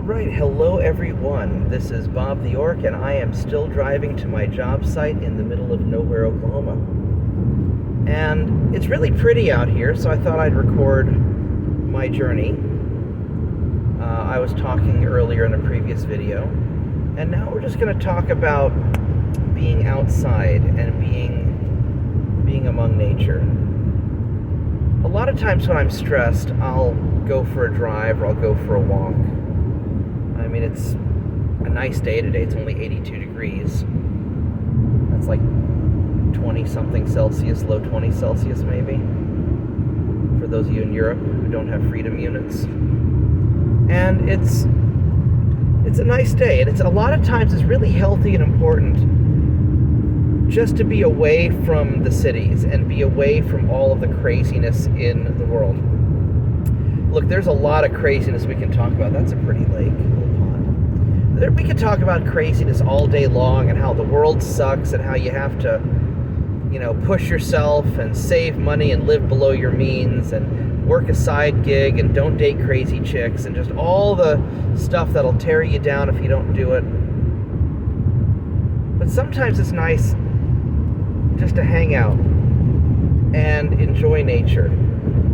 Alright, hello everyone. This is Bob the Orc, and I am still driving to my job site in the middle of nowhere, Oklahoma. And it's really pretty out here, so I thought I'd record my journey. I was talking earlier in a previous video, and now we're just going to talk about being outside and being among nature. A lot of times when I'm stressed, I'll go for a drive or I'll go for a walk. I mean, it's a nice day today. It's only 82 degrees. That's like 20-something Celsius, low 20 Celsius maybe, for those of you in Europe who don't have freedom units. And it's a nice day, and it's a lot of times it's really healthy and important just to be away from the cities and be away from all of the craziness in the world. Look, there's a lot of craziness we can talk about. That's a pretty lake, little pond. We could talk about craziness all day long and how the world sucks and how you have to, push yourself and save money and live below your means and work a side gig and don't date crazy chicks and just all the stuff that'll tear you down if you don't do it. But sometimes it's nice just to hang out and enjoy nature,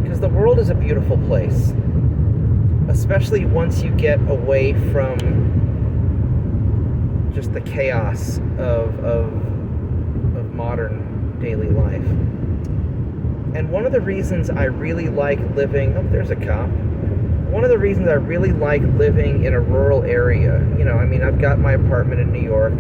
because the world is a beautiful place, especially once you get away from just the chaos of modern daily life. And one of the reasons I really like living, there's a cop. One of the reasons I really like living in a rural area, I've got my apartment in New York,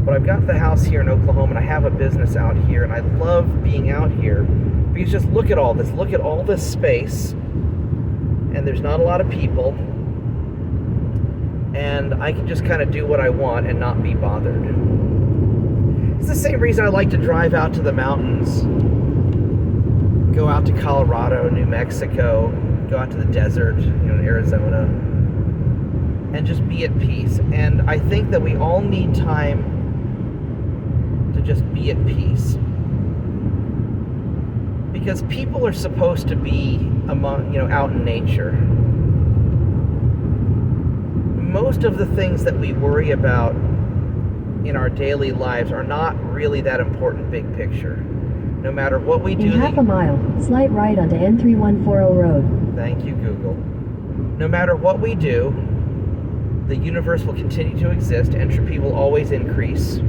but I've got the house here in Oklahoma, and I have a business out here, and I love being out here because just look at all this space, and there's not a lot of people, and I can just kind of do what I want and not be bothered. It's the same reason I like to drive out to the mountains, go out to Colorado, New Mexico, go out to the desert, in Arizona, and just be at peace. And I think that we all need time to just be at peace, because people are supposed to be out in nature. Most of the things that we worry about in our daily lives are not really that important big picture. No matter what we do... In half a mile, slight right onto N3140 road. Thank you, Google. No matter what we do, the universe will continue to exist. Entropy will always increase.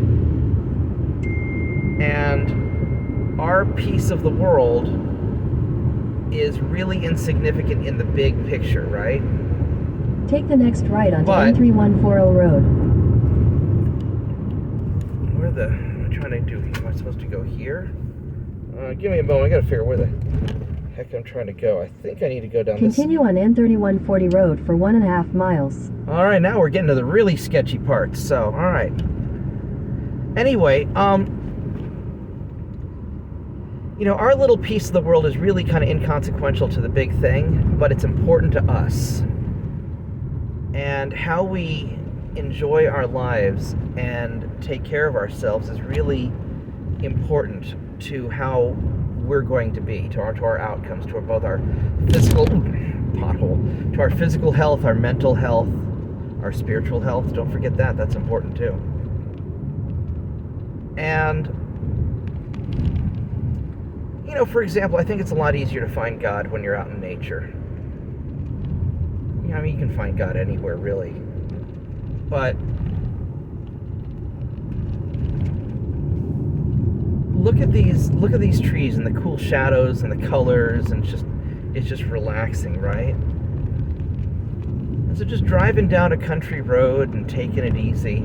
And our piece of the world is really insignificant in the big picture, right? Take the next right onto N3140 road. What am I trying to do? Am I supposed to go here? Give me a moment. I gotta figure where the heck I'm trying to go. I think I need to go down this. Continue on N3140 road for 1.5 miles. All right, now we're getting to the really sketchy parts. So, all right. Anyway, our little piece of the world is really kind of inconsequential to the big thing, but it's important to us. And how we enjoy our lives and take care of ourselves is really important to how we're going to be, to our outcomes, to both our physical to our physical health, our mental health, our spiritual health. Don't forget that. That's important too. And for example, I think it's a lot easier to find God when you're out in nature. You can find God anywhere, really. But look at these trees and the cool shadows and the colors, and it's just relaxing, right? And so just driving down a country road and taking it easy.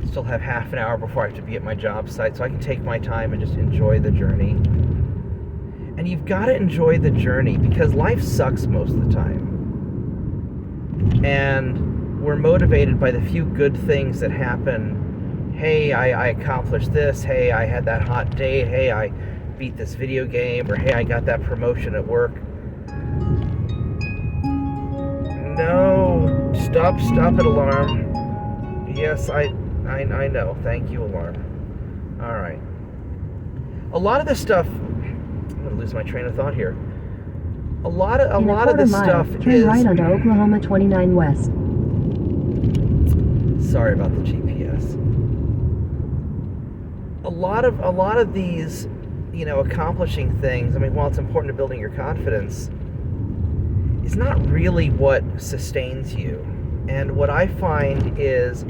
Still have half an hour before I have to be at my job site, so I can take my time and just enjoy the journey. And you've got to enjoy the journey, because life sucks most of the time. And we're motivated by the few good things that happen. Hey, I accomplished this. Hey, I had that hot date. Hey, I beat this video game. Or hey, I got that promotion at work. No, stop it, alarm. Yes, I know. Thank you, alarm. All right. A lot of this stuff, I'm going to lose my train of thought here. A lot of In a quarter this mile, stuff turn is. right onto Oklahoma 29 West. Sorry about the GPS. A lot of these, accomplishing things. I mean, while it's important to building your confidence, it's not really what sustains you. And what I find is,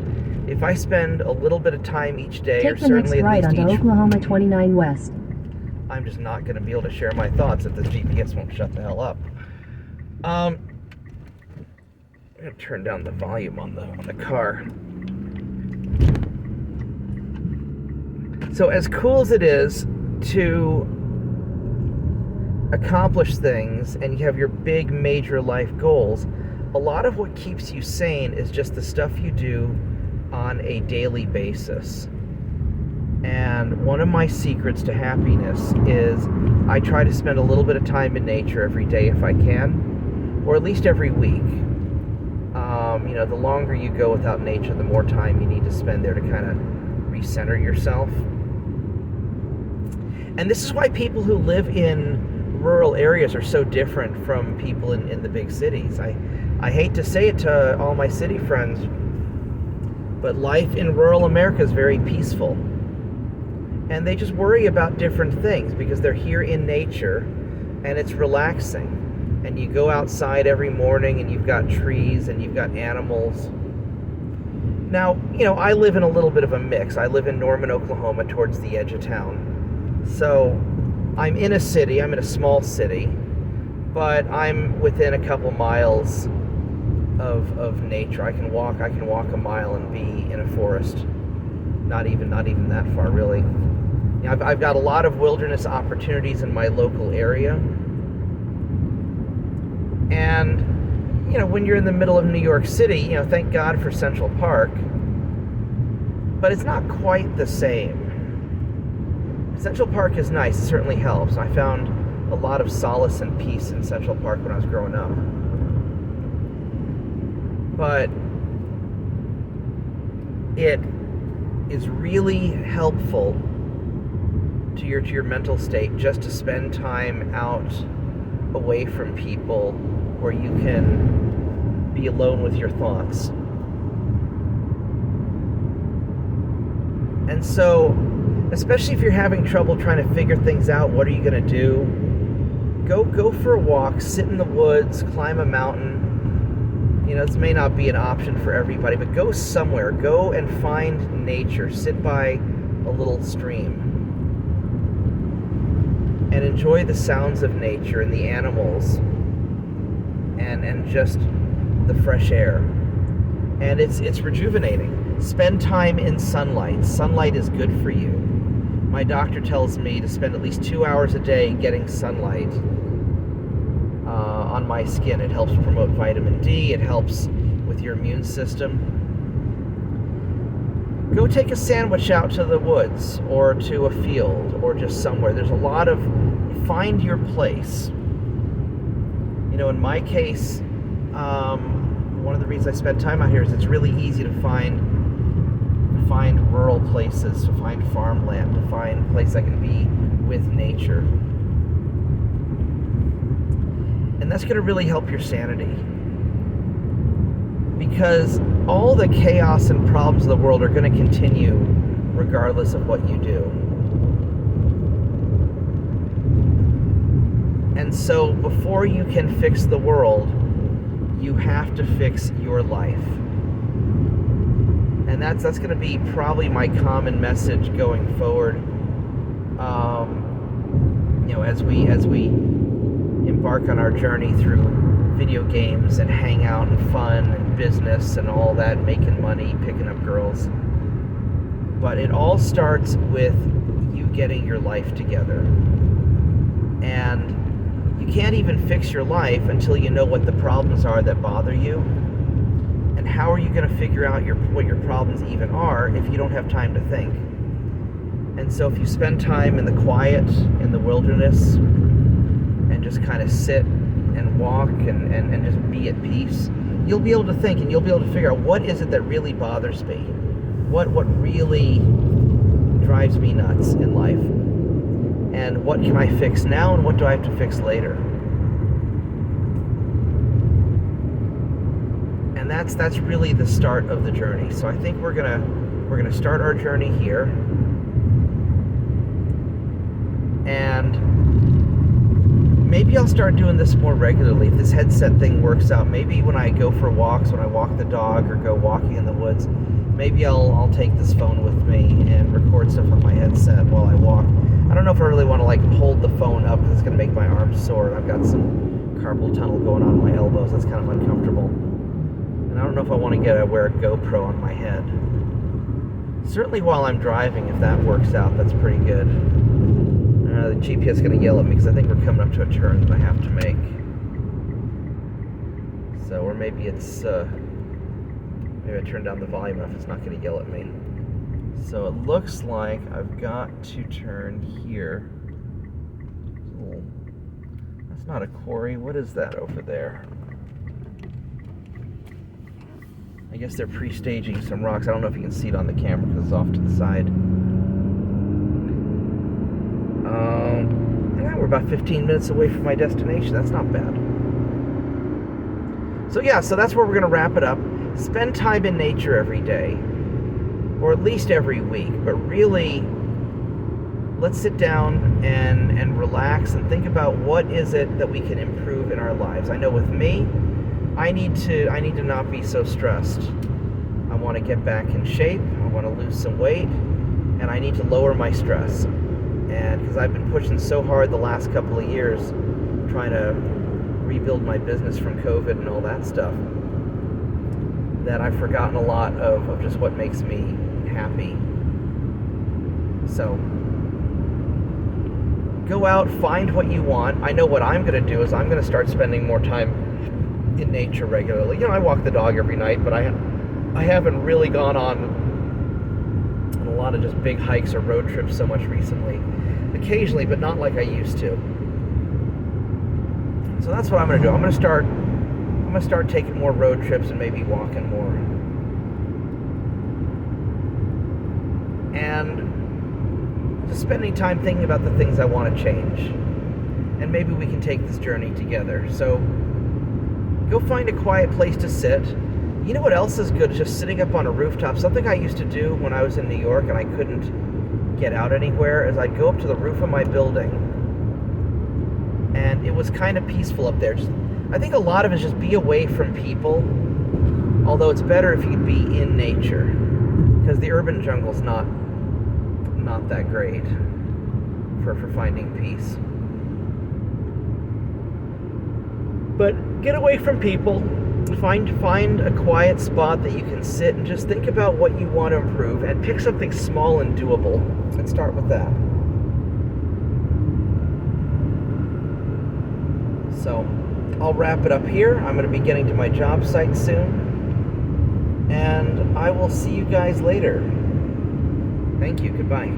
if I spend a little bit of time each day, Take or the next certainly at right least onto each, Oklahoma 29 West. I'm just not going to be able to share my thoughts if the GPS won't shut the hell up. I'm going to turn down the volume on the car. So as cool as it is to accomplish things and you have your big major life goals, a lot of what keeps you sane is just the stuff you do on a daily basis. And one of my secrets to happiness is I try to spend a little bit of time in nature every day if I can, or at least every week. The longer you go without nature, the more time you need to spend there to kind of recenter yourself. And this is why people who live in rural areas are so different from people in the big cities. I hate to say it to all my city friends, but life in rural America is very peaceful. And they just worry about different things because they're here in nature and it's relaxing. And you go outside every morning and you've got trees and you've got animals. Now, I live in a little bit of a mix. I live in Norman, Oklahoma, towards the edge of town. So I'm in a city, I'm in a small city, but I'm within a couple miles of nature. I can walk a mile and be in a forest. Not even that far, really. I've got a lot of wilderness opportunities in my local area. And, when you're in the middle of New York City, thank God for Central Park, but it's not quite the same. Central Park is nice, it certainly helps. I found a lot of solace and peace in Central Park when I was growing up. But it is really helpful to your mental state just to spend time out away from people where you can be alone with your thoughts. And so, especially if you're having trouble trying to figure things out, what are you going to do? Go for a walk, sit in the woods, climb a mountain. This may not be an option for everybody, but go somewhere. Go and find nature. Sit by a little stream. And enjoy the sounds of nature and the animals and just the fresh air. And it's rejuvenating. Spend time in sunlight. Sunlight is good for you. My doctor tells me to spend at least 2 hours a day getting sunlight on my skin. It helps promote vitamin D. It helps with your immune system. Go take a sandwich out to the woods or to a field or just somewhere. There's a lot of, find your place. In my case, one of the reasons I spend time out here is it's really easy to find rural places, to find farmland, to find a place I can be with nature. And that's going to really help your sanity. Because all the chaos and problems of the world are going to continue regardless of what you do. And so before you can fix the world, you have to fix your life. And that's going to be probably my common message going forward. As we embark on our journey through video games and hangout and fun and business and all that, making money, picking up girls. But it all starts with you getting your life together. And you can't even fix your life until you know what the problems are that bother you. And how are you going to figure out what your problems even are if you don't have time to think? And so if you spend time in the quiet, in the wilderness, and just kind of sit and walk and just be at peace, you'll be able to think and you'll be able to figure out what is it that really bothers me? What really drives me nuts in life? And what can I fix now and what do I have to fix later? And that's really the start of the journey. So I think we're gonna start our journey here. And maybe I'll start doing this more regularly if this headset thing works out. Maybe when I go for walks, when I walk the dog or go walking in the woods, maybe I'll take this phone with me and record stuff on my headset while I walk. I don't know if I really want to like hold the phone up because it's going to make my arms sore. I've got some carpal tunnel going on in my elbows. That's kind of uncomfortable. And I don't know if I want to wear a GoPro on my head. Certainly while I'm driving, if that works out, that's pretty good. The GPS is going to yell at me because I think we're coming up to a turn that I have to make. So, or maybe it's, maybe I turn down the volume enough it's not going to yell at me. So it looks like I've got to turn here. Oh, that's not a quarry. What is that over there? I guess they're pre-staging some rocks. I don't know if you can see it on the camera because it's off to the side. Yeah, we're about 15 minutes away from my destination. That's not bad. So yeah, so that's where we're going to wrap it up. Spend time in nature every day, or at least every week, but really let's sit down and relax and think about what is it that we can improve in our lives. I know with me, I need to not be so stressed. I want to get back in shape, I want to lose some weight, and I need to lower my stress. And because I've been pushing so hard the last couple of years trying to rebuild my business from COVID and all that stuff, that I've forgotten a lot of just what makes me happy. So go out, find what you want. I know what I'm going to do is I'm going to start spending more time in nature regularly. You know, I walk the dog every night, but I haven't really gone on a lot of just big hikes or road trips so much recently. Occasionally, but not like I used to. So that's what I'm going to do. I'm going to start taking more road trips and maybe walking more. And just spending time thinking about the things I want to change. And maybe we can take this journey together. So go find a quiet place to sit. You know what else is good? Just sitting up on a rooftop. Something I used to do when I was in New York and I couldn't get out anywhere is I'd go up to the roof of my building, and it was kind of peaceful up there. I think a lot of it is just be away from people, although it's better if you could be in nature, because the urban jungle's not that great for finding peace. But get away from people. Find a quiet spot that you can sit and just think about what you want to improve, and pick something small and doable and start with that. So I'll wrap it up here. I'm going to be getting to my job site soon, and I will see you guys later. Thank you. Goodbye.